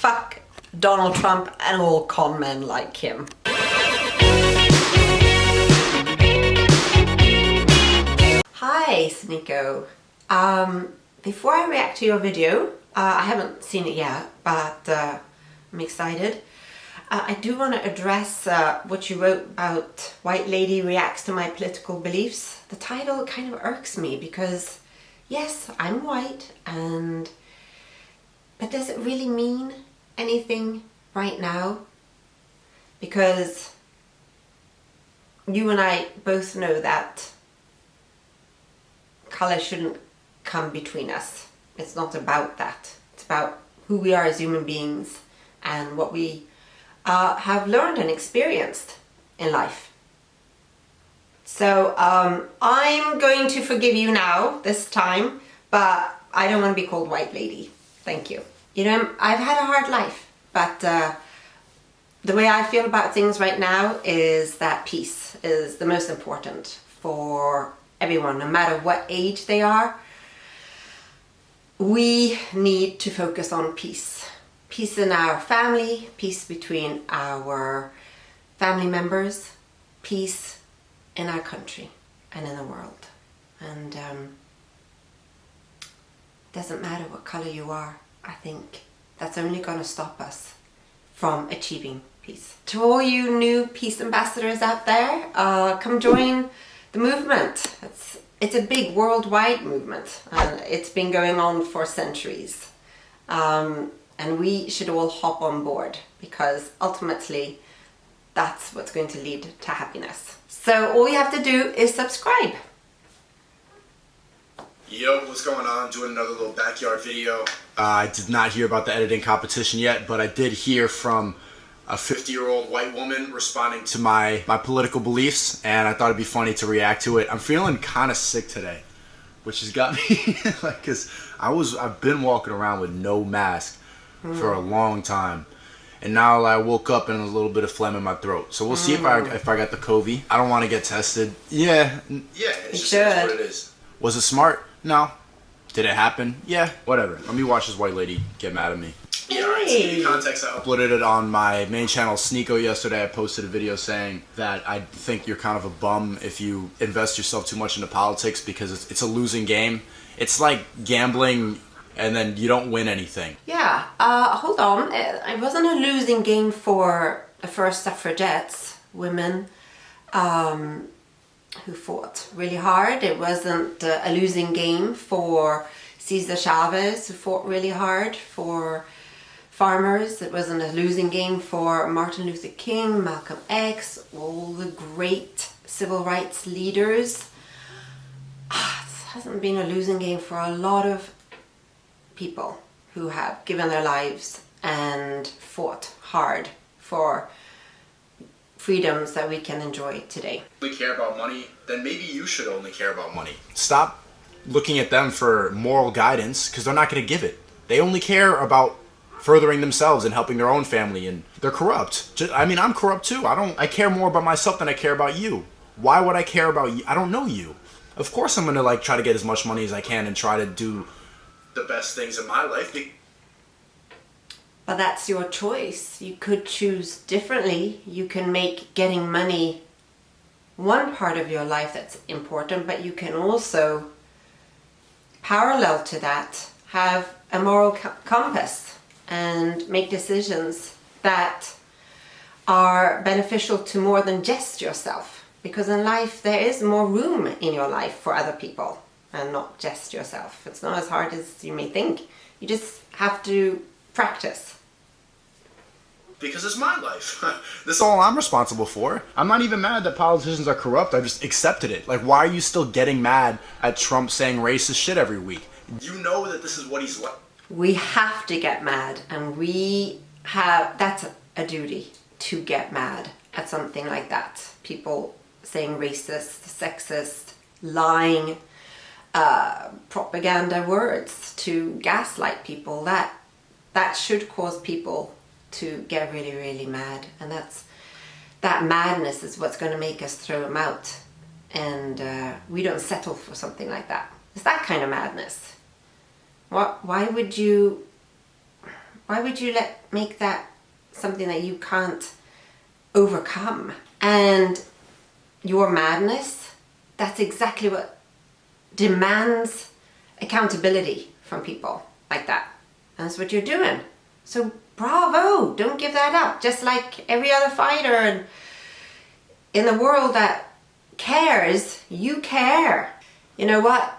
Fuck Donald Trump and all con men like him. Hi, Sneako. Before I react to your video, I haven't seen it yet, but I'm excited. I do want to address what you wrote about white lady reacts to my political beliefs. The title kind of irks me because, yes, I'm white, but does it really mean anything right now? Because you and I both know that color shouldn't come between us. It's not about that. It's about who we are as human beings and what we have learned and experienced in life. So I'm going to forgive you now, this time, but I don't want to be called white lady. Thank you. You know, I've had a hard life, but the way I feel about things right now is that peace is the most important for everyone, no matter what age they are. We need to focus on peace. Peace in our family, peace between our family members, peace in our country and in the world. And doesn't matter what color you are. I think that's only going to stop us from achieving peace. To all you new peace ambassadors out there, come join the movement. It's a big worldwide movement, and it's been going on for centuries. And we should all hop on board because ultimately that's what's going to lead to happiness. So all you have to do is subscribe. Yo, what's going on? Doing another little backyard video. I did not hear about the editing competition yet, but I did hear from a 50-year-old white woman responding to my political beliefs, and I thought it'd be funny to react to it. I'm feeling kind of sick today, which has got me like, cause I've been walking around with no mask for a long time, and now I woke up and a little bit of phlegm in my throat. So we'll see if I got the COVID. I don't want to get tested. Yeah, it's just what it is. Was it smart? No. Did it happen? Yeah, whatever. Let me watch this white lady get mad at me. Yeah, alright, so give you context. I uploaded it on my main channel, Sneako, yesterday. I posted a video saying that I think you're kind of a bum if you invest yourself too much into politics because it's a losing game. It's like gambling and then you don't win anything. Yeah, hold on. It wasn't a losing game for the first suffragettes, women who fought really hard. It wasn't a losing game for Cesar Chavez, who fought really hard for farmers. It wasn't a losing game for Martin Luther King, Malcolm X, all the great civil rights leaders. It hasn't been a losing game for a lot of people who have given their lives and fought hard for freedoms that we can enjoy today. If you care about money, then maybe you should only care about money. Stop looking at them for moral guidance because they're not going to give it. They only care about furthering themselves and helping their own family, and they're corrupt. I mean, I'm corrupt too. I care more about myself than I care about you. Why would I care about you? I don't know you. Of course I'm going to try to get as much money as I can and try to do the best things in my life. But that's your choice. You could choose differently. You can make getting money one part of your life that's important, but you can also, parallel to that, have a moral compass and make decisions that are beneficial to more than just yourself. Because in life, there is more room in your life for other people and not just yourself. It's not as hard as you may think. You just have to practice. Because it's my life. This is all I'm responsible for. I'm not even mad that politicians are corrupt. I just accepted it. Like, why are you still getting mad at Trump saying racist shit every week? You know that this is what he's like. We have to get mad, and that's a duty to get mad at something like that. People saying racist, sexist, lying, propaganda words to gaslight people. That should cause people to get really, really mad, and that madness is what's going to make us throw them out, and we don't settle for something like that. It's that kind of madness. Why would you Why would you make that something that you can't overcome? And your madness, that's exactly what demands accountability from people like that. And that's what you're doing. So bravo, don't give that up. Just like every other fighter in the world that cares, you care. You know what?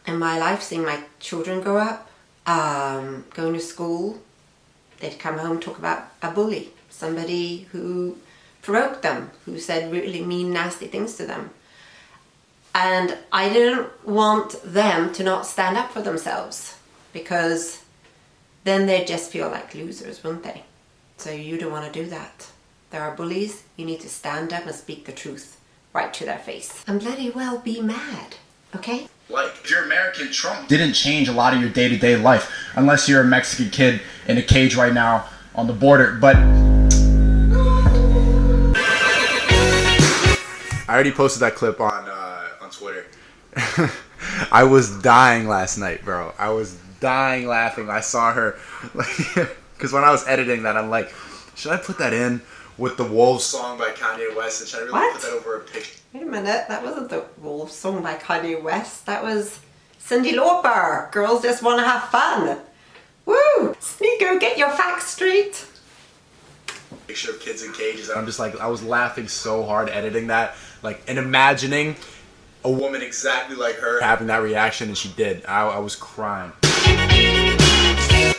In my life, seeing my children grow up, going to school, they'd come home, talk about a bully, somebody who provoked them, who said really mean, nasty things to them. And I didn't want them to not stand up for themselves, because then they'd just feel like losers, wouldn't they? So you don't want to do that. There are bullies, you need to stand up and speak the truth right to their face. And bloody well be mad, okay? Like, if you're American, Trump didn't change a lot of your day-to-day life, unless you're a Mexican kid in a cage right now on the border. But I already posted that clip on Twitter. I was dying last night, bro. I was dying laughing. I saw her, because when I was editing that, I'm like, should I put that in with the Wolves song by Kanye West? And should I really put that over a picture? Wait a minute, that wasn't the Wolves song by Kanye West. That was Cyndi Lauper. Girls just want to have fun. Woo! Sneako, get your facts straight. Picture of kids in cages. And I'm just like, I was laughing so hard editing that, like, and imagining a woman exactly like her having that reaction, and she did. I was crying.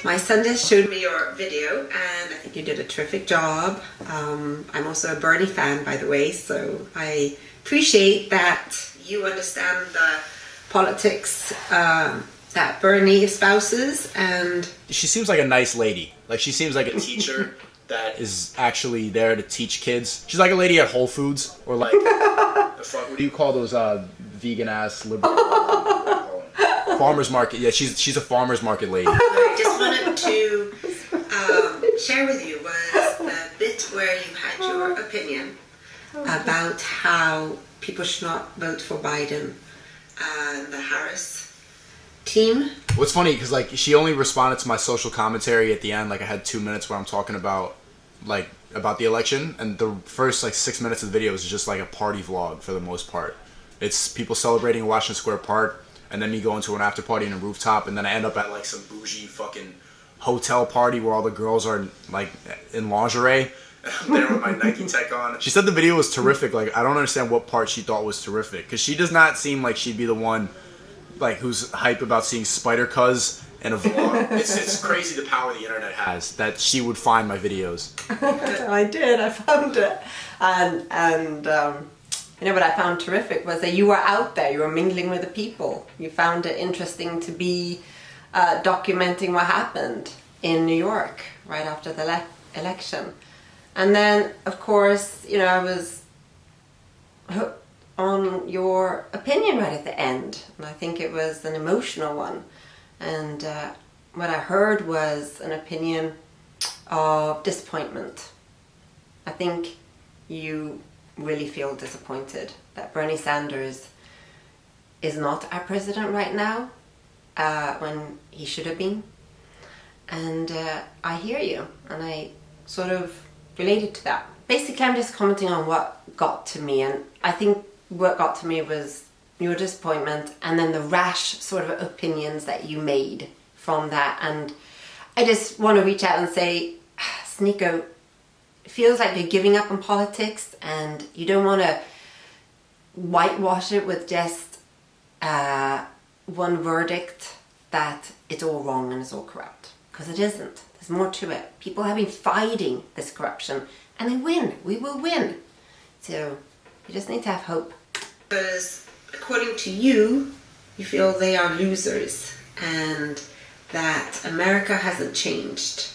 My son just showed me your video, and I think you did a terrific job. I'm also a Bernie fan, by the way, so I appreciate that you understand the politics that Bernie espouses. And she seems like a nice lady. Like, she seems like a teacher that is actually there to teach kids. She's like a lady at Whole Foods, or like what do you call those vegan ass liberal farmers market? Yeah, she's a farmers market lady. What I just wanted to share with you was a bit where you had your opinion about how people should not vote for Biden and the Harris team. What's funny, because like she only responded to my social commentary at the end. Like, I had 2 minutes where I'm talking about the election, and the first like 6 minutes of the video is just like a party vlog for the most part. It's people celebrating in Washington Square Park, and then me going to an after party in a rooftop, and then I end up at like some bougie fucking hotel party where all the girls are like in lingerie. I'm there with my Nike tech on. She said the video was terrific. Like, I don't understand what part she thought was terrific, because she does not seem like she'd be the one like who's hype about seeing Spider Cuz in a vlog. It's crazy the power the internet has, that she would find my videos. I did. I found it, and you know what I found terrific was that you were out there. You were mingling with the people. You found it interesting to be documenting what happened in New York right after the election, and then of course, you know, I was hooked on your opinion right at the end, and I think it was an emotional one. And what I heard was an opinion of disappointment. I think you really feel disappointed that Bernie Sanders is not our president right now, when he should have been. And I hear you, and I sort of related to that. Basically, I'm just commenting on what got to me, and I think what got to me was your disappointment, and then the rash sort of opinions that you made from that. And I just want to reach out and say, Sneako, it feels like you're giving up on politics, and you don't want to whitewash it with just one verdict that it's all wrong and it's all corrupt, because it isn't. There's more to it. People have been fighting this corruption, and they win. We will win. So you just need to have hope. Because according to you, you feel they are losers, and that America hasn't changed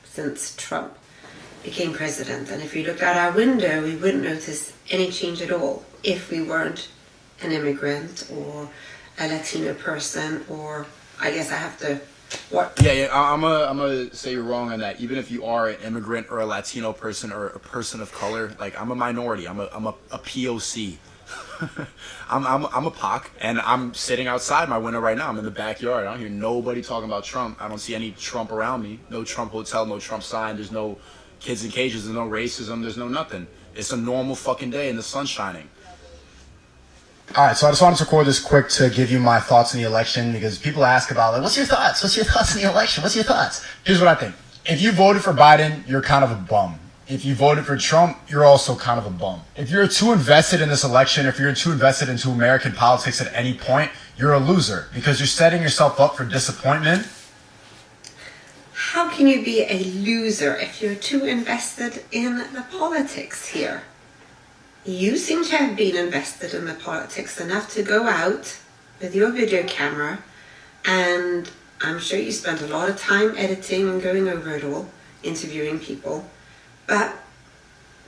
since Trump became president. And if you look out our window, we wouldn't notice any change at all if we weren't an immigrant or a Latino person, or I guess I have to... What? Yeah, I'm gonna say you're wrong on that. Even if you are an immigrant or a Latino person or a person of color, like, I'm a minority. I'm a POC. I'm a POC, and I'm sitting outside my window right now. I'm in the backyard. I don't hear nobody talking about Trump. I don't see any Trump around me. No Trump hotel, no Trump sign. There's no kids in cages. There's no racism. There's no nothing. It's a normal fucking day and the sun's shining. All right, so I just wanted to record this quick to give you my thoughts on the election, because people ask about, like, what's your thoughts? What's your thoughts on the election? What's your thoughts? Here's what I think. If you voted for Biden, you're kind of a bum. If you voted for Trump, you're also kind of a bum. If you're too invested in this election, if you're too invested into American politics at any point, you're a loser, because you're setting yourself up for disappointment. How can you be a loser if you're too invested in the politics here? You seem to have been invested in the politics enough to go out with your video camera, and I'm sure you spent a lot of time editing and going over it all, interviewing people. But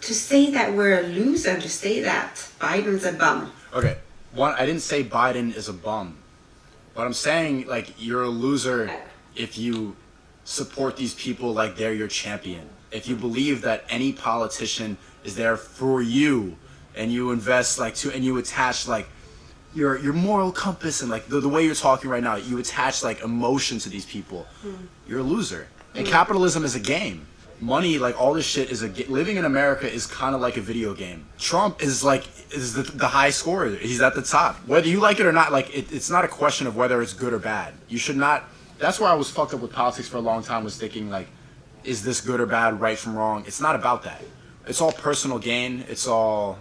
to say that we're a loser, to say that Biden's a bum. Okay, one, I didn't say Biden is a bum. But I'm saying, like, you're a loser if you support these people like they're your champion. If you believe that any politician is there for you, and you invest, like, and you attach, like, your moral compass, and, like, the way you're talking right now, you attach, like, emotion to these people. You're a loser. And capitalism is a game. Money, like, all this shit is living in America is kind of like a video game. Trump is the high scorer. He's at the top. Whether you like it or not, like, it's not a question of whether it's good or bad. You should not. That's where I was fucked up with politics for a long time, was thinking, like, is this good or bad, right from wrong? It's not about that. It's all personal gain. It's the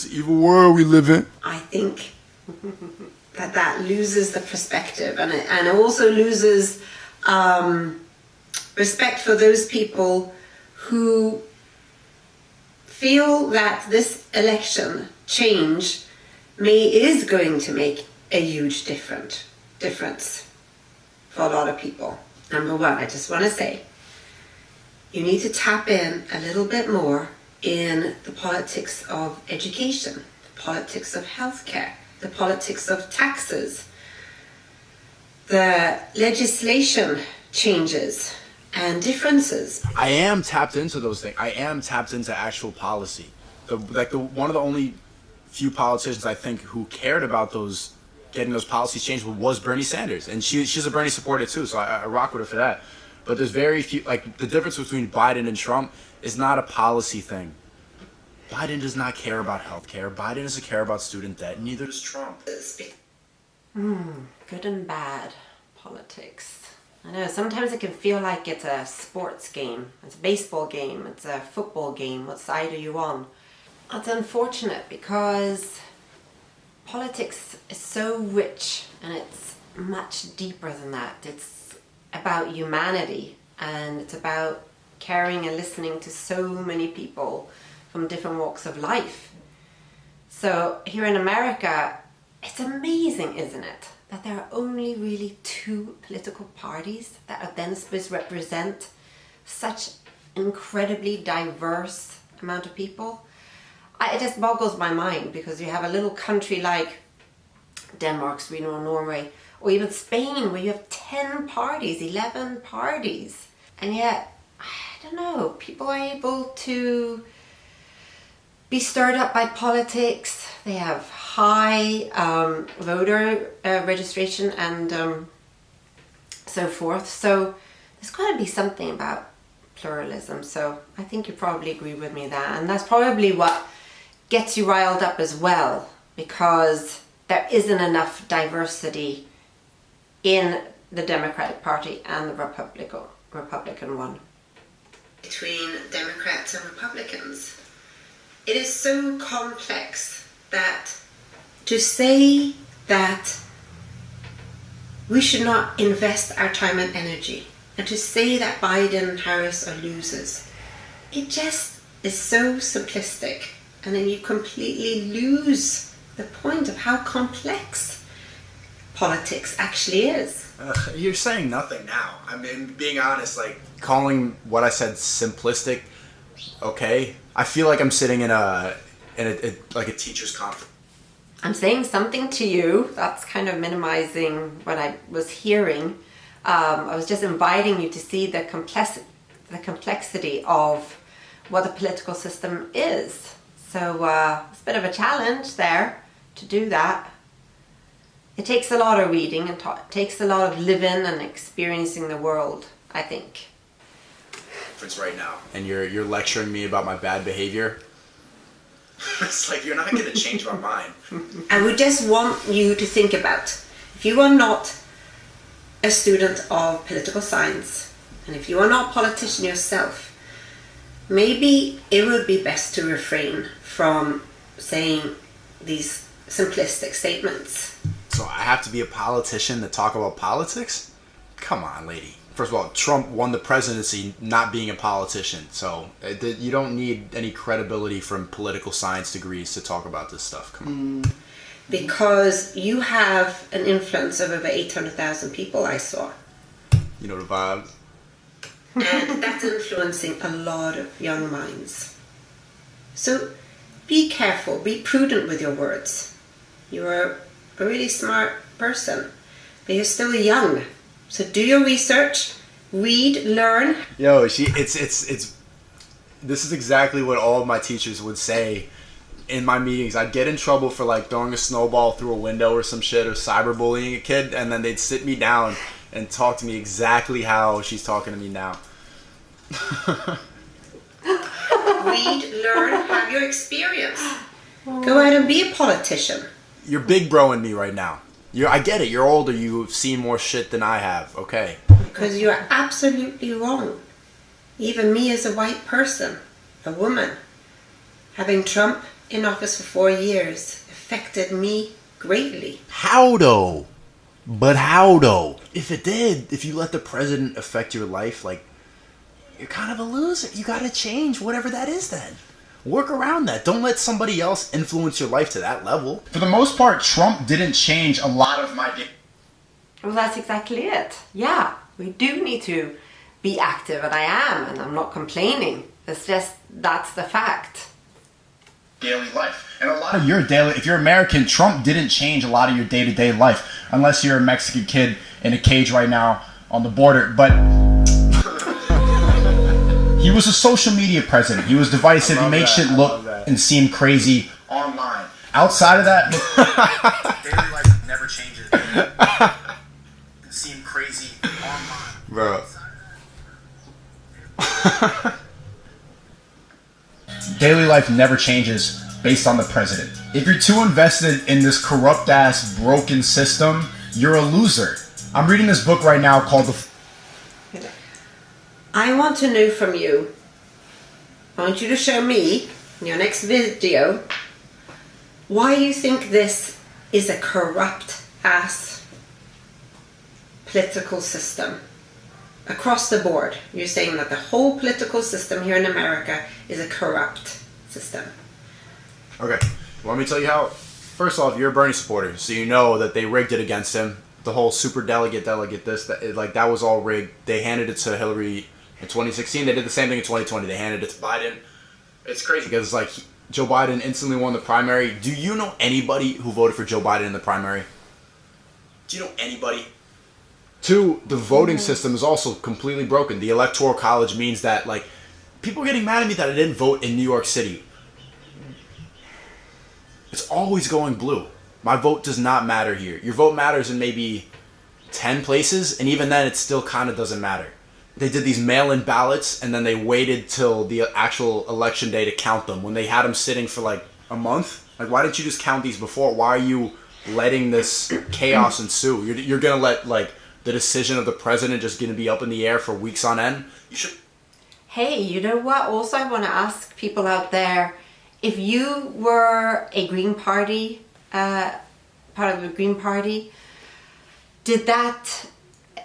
evil world we live in. I think that loses the perspective, and it also loses respect for those people who feel that this election change is going to make a huge difference for a lot of people. Number one, I just want to say, you need to tap in a little bit more in the politics of education, the politics of healthcare, the politics of taxes, the legislation changes and differences. I am tapped into those things. I am tapped into actual policy. One of the only few politicians I think who cared about getting those policies changed was Bernie Sanders, and she's a Bernie supporter too, so I rock with her for that. But there's very few, like, the difference between Biden and Trump is not a policy thing. Biden does not care about healthcare. Biden doesn't care about student debt. Neither does Trump. Good and bad politics. I know, sometimes it can feel like it's a sports game, it's a baseball game, it's a football game. What side are you on? It's unfortunate because politics is so rich and it's much deeper than that. It's about humanity, and it's about caring and listening to so many people from different walks of life. So here in America, it's amazing, isn't it, that there are only really 2 political parties that are then supposed to represent such incredibly diverse amount of people. It just boggles my mind, because you have a little country like Denmark, Sweden or Norway, or even Spain, where you have 10 parties, 11 parties. And yet, I don't know, people are able to be stirred up by politics. They have high voter registration and so forth. So there's got to be something about pluralism. So I think you probably agree with me there. And that's probably what gets you riled up as well, because there isn't enough diversity in the Democratic Party and the Republican one. Between Democrats and Republicans, it is so complex that to say that we should not invest our time and energy, and to say that Biden and Harris are losers, it just is so simplistic, and then you completely lose the point of how complex politics actually is. You're saying nothing now. I mean, being honest, like, calling what I said simplistic, okay? I feel like I'm sitting in a teacher's conference. I'm saying something to you that's kind of minimizing what I was hearing. I was just inviting you to see the complexity of what the political system is. So it's a bit of a challenge there. to do that. It takes a lot of reading and it takes a lot of living and experiencing the world, I think. It's right now. And you're lecturing me about my bad behavior. It's like, you're not going to change my mind. I would just want you to think about, if you are not a student of political science, and if you are not a politician yourself, maybe it would be best to refrain from saying these simplistic statements. So I have to be a politician to talk about politics? Come on, lady. First of all, Trump won the presidency not being a politician, so you don't need any credibility from political science degrees to talk about this stuff. Come on. Because you have an influence of over 800,000 people, I saw. You know the vibes. And that's influencing a lot of young minds. So be careful, be prudent with your words. You're a really smart person, but you're still young. So do your research, read, learn. Yo, it's this is exactly what all of my teachers would say in my meetings. I'd get in trouble for like throwing a snowball through a window or some shit, or cyberbullying a kid, and then they'd sit me down and talk to me exactly how she's talking to me now. Read, learn, have your experience. Go out and be a politician. You're big broing me right now. I get it, you're older, you've seen more shit than I have, okay. Because you're absolutely wrong. Even me as a white person, a woman, having Trump in office for 4 years affected me greatly. How though? But how though? If it did, if you let the president affect your life, like, you're kind of a loser. You gotta change whatever that is then. Work around that. Don't let somebody else influence your life to that level. For the most part, Trump didn't change a lot of my... Well, that's exactly it. Yeah, we do need to be active, and I am, and I'm not complaining. It's just, that's the fact. Daily life. And a lot of your daily... If you're American, Trump didn't change a lot of your day-to-day life. Unless you're a Mexican kid in a cage right now on the border. But... he was a social media president. He was divisive. He made shit look and seem crazy online. Outside of that, daily life never changes. Seem crazy online. Bro. Daily life never changes based on the president. If you're too invested in this corrupt ass broken system, you're a loser. I'm reading this book right now called I want to know from you, I want you to show me in your next video why you think this is a corrupt ass political system across the board. You're saying that the whole political system here in America is a corrupt system. Okay, want me to tell you how? First off, you're a Bernie supporter, so you know that they rigged it against him. The whole super delegate this, that was all rigged. They handed it to Hillary in 2016. They did the same thing in 2020. They handed it to Biden. It's crazy because Joe Biden instantly won the primary. Do you know anybody who voted for Joe Biden in the primary? Do you know anybody? Two, the voting system is also completely broken. The Electoral College means that, like, people are getting mad at me that I didn't vote in New York City. It's always going blue. My vote does not matter here. Your vote matters in maybe 10 places, and even then it still kind of doesn't matter. They did these mail-in ballots, and then they waited till the actual election day to count them. When they had them sitting for like a month, like, why didn't you just count these before? Why are you letting this chaos ensue? You're gonna let, like, the decision of the president just gonna be up in the air for weeks on end? You should. Hey, you know what? Also, I want to ask people out there, if you were a Green Party, part of the Green Party, did that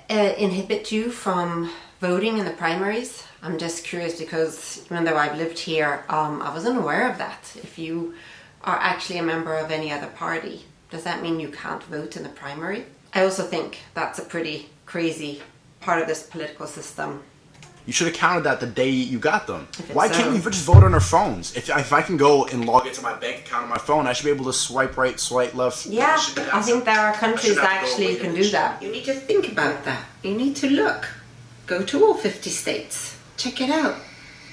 inhibit you from voting in the primaries? I'm just curious because even though I've lived here, I wasn't aware of that. If you are actually a member of any other party, does that mean you can't vote in the primary? I also think that's a pretty crazy part of this political system. You should have counted that the day you got them. Why can't we just vote on our phones? If I can go and log into my bank account on my phone, I should be able to swipe right, swipe left. Yeah, I think there are countries that actually can do that. You need to think about that. You need to look. Go to all 50 states. Check it out.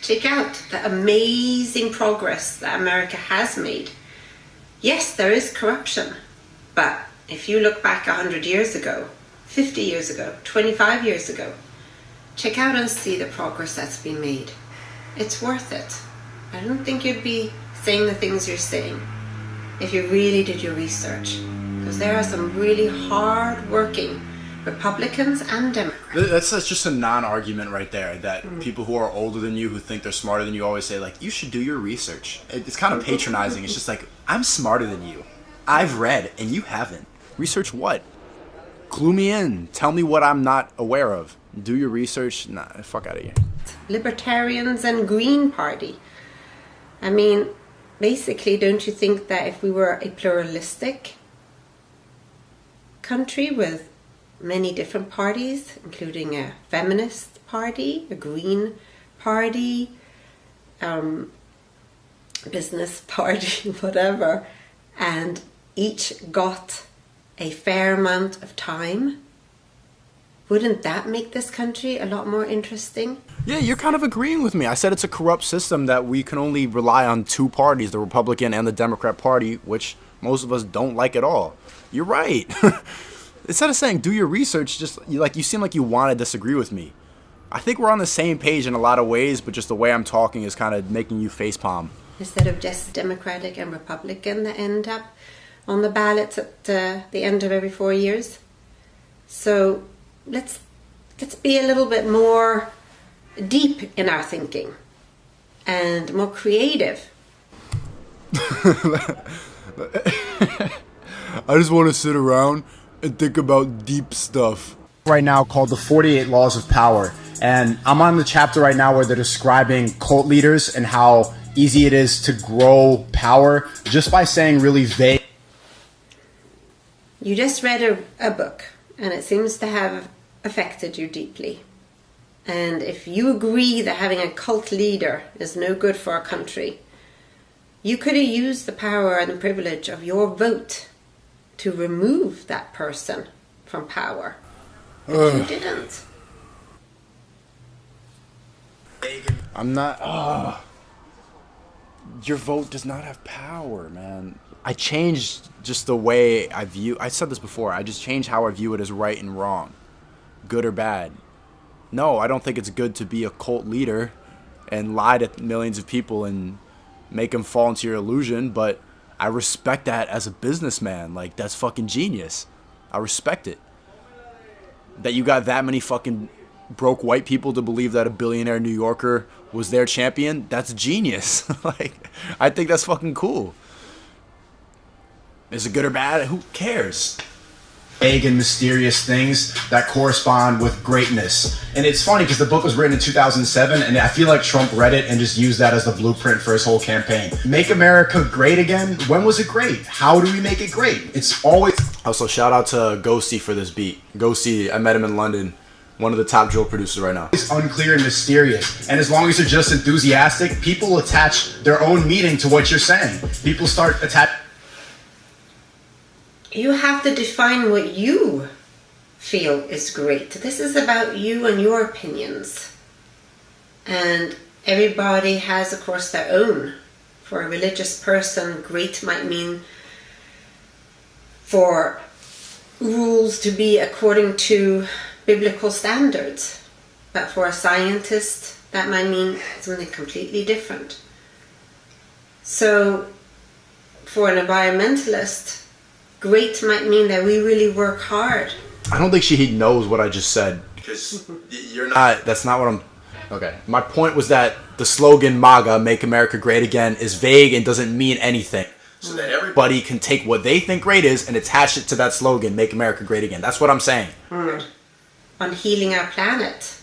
Check out the amazing progress that America has made. Yes, there is corruption, but if you look back 100 years ago, 50 years ago, 25 years ago, check out and see the progress that's been made. It's worth it. I don't think you'd be saying the things you're saying if you really did your research, because there are some really hard-working Republicans and Democrats. That's just a non-argument right there, that people who are older than you, who think they're smarter than you, always say, like, you should do your research. It's kind of patronizing. It's just like, I'm smarter than you. I've read, and you haven't. Research what? Clue me in. Tell me what I'm not aware of. Do your research. Nah, fuck out of here. Libertarians and Green Party. I mean, basically, don't you think that if we were a pluralistic country with many different parties, including a feminist party, a green party, business party, whatever, and each got a fair amount of time, wouldn't that make this country a lot more interesting? Yeah, you're kind of agreeing with me. I said it's a corrupt system that we can only rely on two parties, the Republican and the Democrat Party, which most of us don't like at all. You're right. Instead of saying do your research, just you seem like you want to disagree with me. I think we're on the same page in a lot of ways, but just the way I'm talking is kind of making you facepalm. Instead of just Democratic and Republican that end up on the ballots at the end of every 4 years. So let's be a little bit more deep in our thinking and more creative. I just want to sit around and think about deep stuff. Right now called the 48 Laws of Power. And I'm on the chapter right now where they're describing cult leaders and how easy it is to grow power just by saying really vague. You just read a book, and it seems to have affected you deeply. And if you agree that having a cult leader is no good for a country, you could have used the power and the privilege of your vote to remove that person from power. But you didn't. I'm not... Your vote does not have power, man. I changed just the way I view... I said this before. I just changed how I view it as right and wrong. Good or bad. No, I don't think it's good to be a cult leader and lie to millions of people and make them fall into your illusion, but I respect that as a businessman. Like, that's fucking genius. I respect it. That you got that many fucking broke white people to believe that a billionaire New Yorker was their champion, that's genius. Like, I think that's fucking cool. Is it good or bad? Who cares? Vague and mysterious things that correspond with greatness. And it's funny because the book was written in 2007, and I feel like Trump read it and just used that as the blueprint for his whole campaign. Make America great again? When was it great? How do we make it great? It's always... Also, shout out to Ghosty for this beat. Ghosty, I met him in London. One of the top drill producers right now. It's unclear and mysterious. And as long as you're just enthusiastic, people attach their own meaning to what you're saying. People start attaching... You have to define what you feel is great. This is about you and your opinions. And everybody has, of course, their own. For a religious person, great might mean for rules to be according to biblical standards. But for a scientist, that might mean something completely different. So, for an environmentalist, great might mean that we really work hard. I don't think she knows what I just said. Because you're not... That's not what I'm... Okay. My point was that the slogan MAGA, Make America Great Again, is vague and doesn't mean anything. So that everybody can take what they think great is and attach it to that slogan, Make America Great Again. That's what I'm saying. On healing our planet.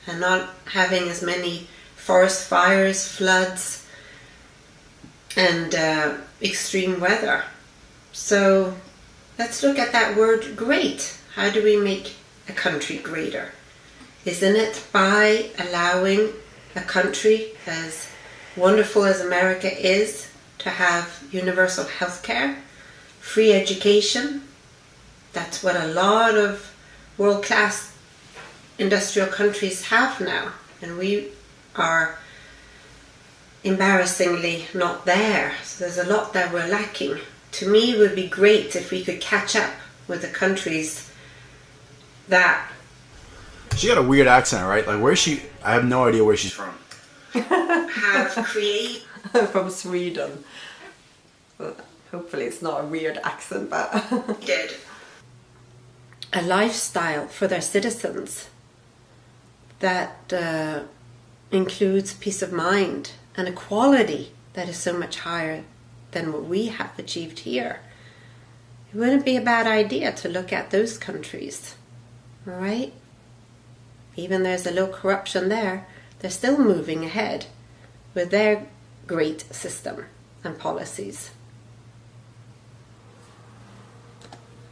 And not having as many forest fires, floods, and extreme weather. So let's look at that word great. How do we make a country greater? Isn't it by allowing a country as wonderful as America is to have universal health care, free education? That's what a lot of world-class industrial countries have now. And we are embarrassingly not there. So there's a lot that we're lacking. To me, it would be great if we could catch up with the countries that... She got a weird accent, right? Like, where's she? I have no idea where she's from. have created... From Sweden. Well, hopefully it's not a weird accent, but... did a lifestyle for their citizens that includes peace of mind and a quality that is so much higher than what we have achieved here. It wouldn't be a bad idea to look at those countries, all right? Even there's a low corruption there, they're still moving ahead with their great system and policies.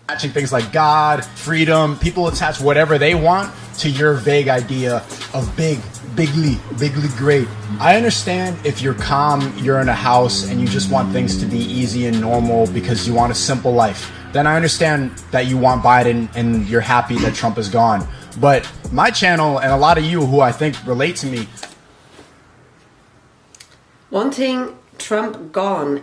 Attaching things like God, freedom, people attach whatever they want to your vague idea of bigly great. I understand if you're calm, you're in a house and you just want things to be easy and normal because you want a simple life. Then I understand that you want Biden and you're happy that Trump is gone. But my channel and a lot of you who I think relate to me. Wanting Trump gone,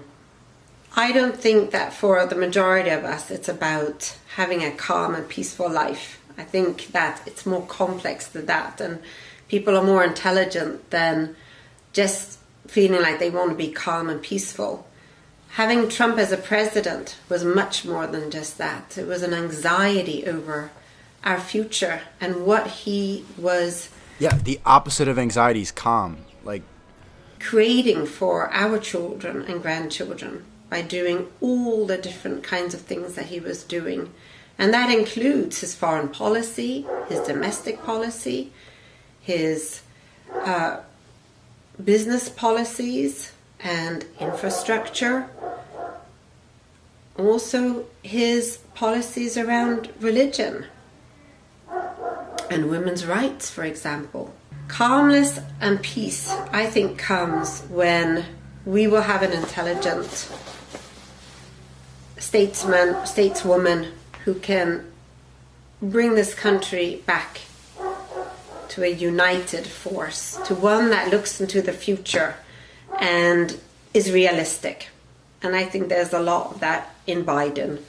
I don't think that for the majority of us it's about having a calm and peaceful life. I think that it's more complex than that, and people are more intelligent than just feeling like they want to be calm and peaceful. Having Trump as a president was much more than just that. It was an anxiety over our future and what he was... Yeah, the opposite of anxiety is calm. Like, creating for our children and grandchildren by doing all the different kinds of things that he was doing. And that includes his foreign policy, his domestic policy, his business policies and infrastructure. Also his policies around religion and women's rights, for example. Calmness and peace, I think, comes when we will have an intelligent statesman, stateswoman who can bring this country back to a united force, to one that looks into the future and is realistic. And I think there's a lot of that in Biden.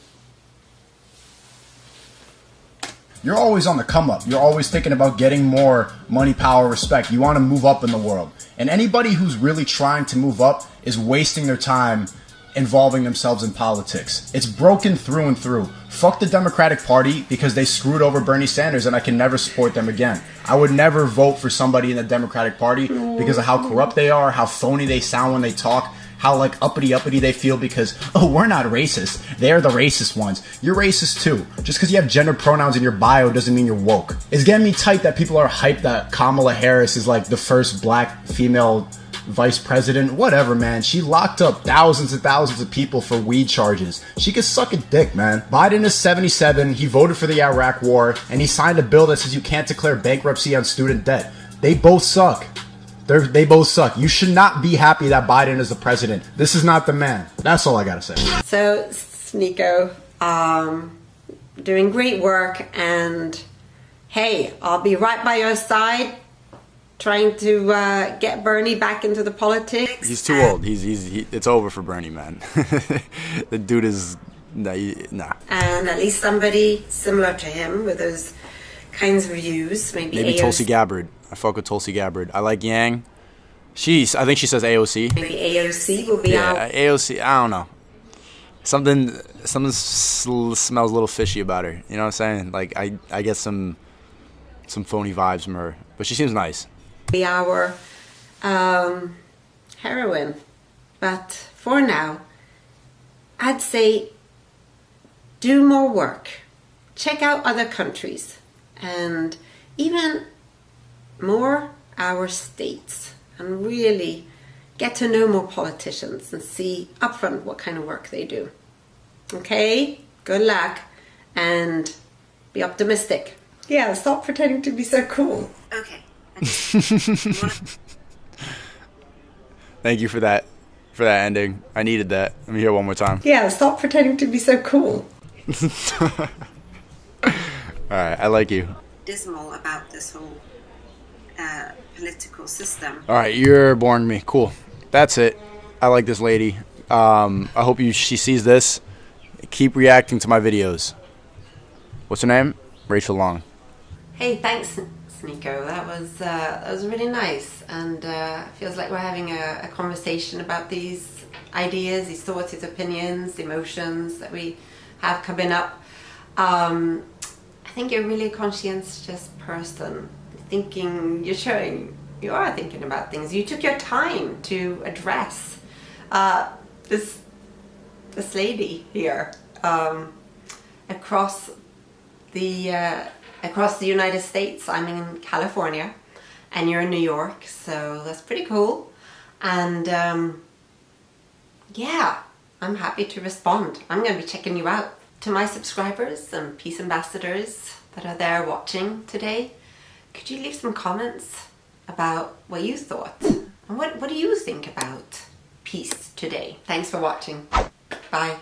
You're always on the come up. You're always thinking about getting more money, power, respect. You want to move up in the world. And anybody who's really trying to move up is wasting their time involving themselves in politics. It's broken through and through. Fuck the Democratic Party because they screwed over Bernie Sanders and I can never support them again. I would never vote for somebody in the Democratic Party because of how corrupt they are, how phony they sound when they talk, how like uppity they feel because, oh, we're not racist. They're the racist ones. You're racist too. Just because you have gender pronouns in your bio doesn't mean you're woke. It's getting me tight that people are hyped that Kamala Harris is like the first black female vice president. Whatever, man. She locked up thousands and thousands of people for weed charges. She could suck a dick, man. Biden is 77. He voted for the Iraq war and he signed a bill that says you can't declare bankruptcy on student debt. They both suck. They both suck. You should not be happy that Biden is the president. This is not the man. That's all I gotta say. So, Sneako, doing great work, and hey, I'll be right by your side, trying to get Bernie back into the politics. he's too old. It's over for Bernie, man. The dude is nah. And at least somebody similar to him with those kinds of views, maybe AOC. Tulsi Gabbard. I fuck with Tulsi Gabbard. I like Yang. I think she says AOC. Maybe AOC will be out. AOC. I don't know. Something smells a little fishy about her. You know what I'm saying? Like I get some phony vibes from her, but she seems nice. Be our heroine, but for now, I'd say do more work. Check out other countries, and even more our states, and really get to know more politicians and see upfront what kind of work they do. Okay? Good luck and be optimistic. Yeah, stop pretending to be so cool. Okay. Thank you for that ending. I needed that. Let me hear it one more time. Yeah, stop pretending to be so cool. Alright, I like you. Dismal about this whole political system. Alright, you're boring me. Cool. that's it. I like this lady. I hope she sees this. Keep reacting to my videos. What's her name? Rachel Long. Hey, thanks, Sneako. That was really nice, and feels like we're having a conversation about these ideas, these thoughts, these opinions, emotions that we have coming up. I think you're really a conscientious person. You are thinking about things. You took your time to address this lady here across the United States. I'm in California and you're in New York, so that's pretty cool. And yeah, I'm happy to respond. I'm going to be checking you out. To my subscribers and peace ambassadors that are there watching today, could you leave some comments about what you thought? And what do you think about peace today? Thanks for watching. Bye.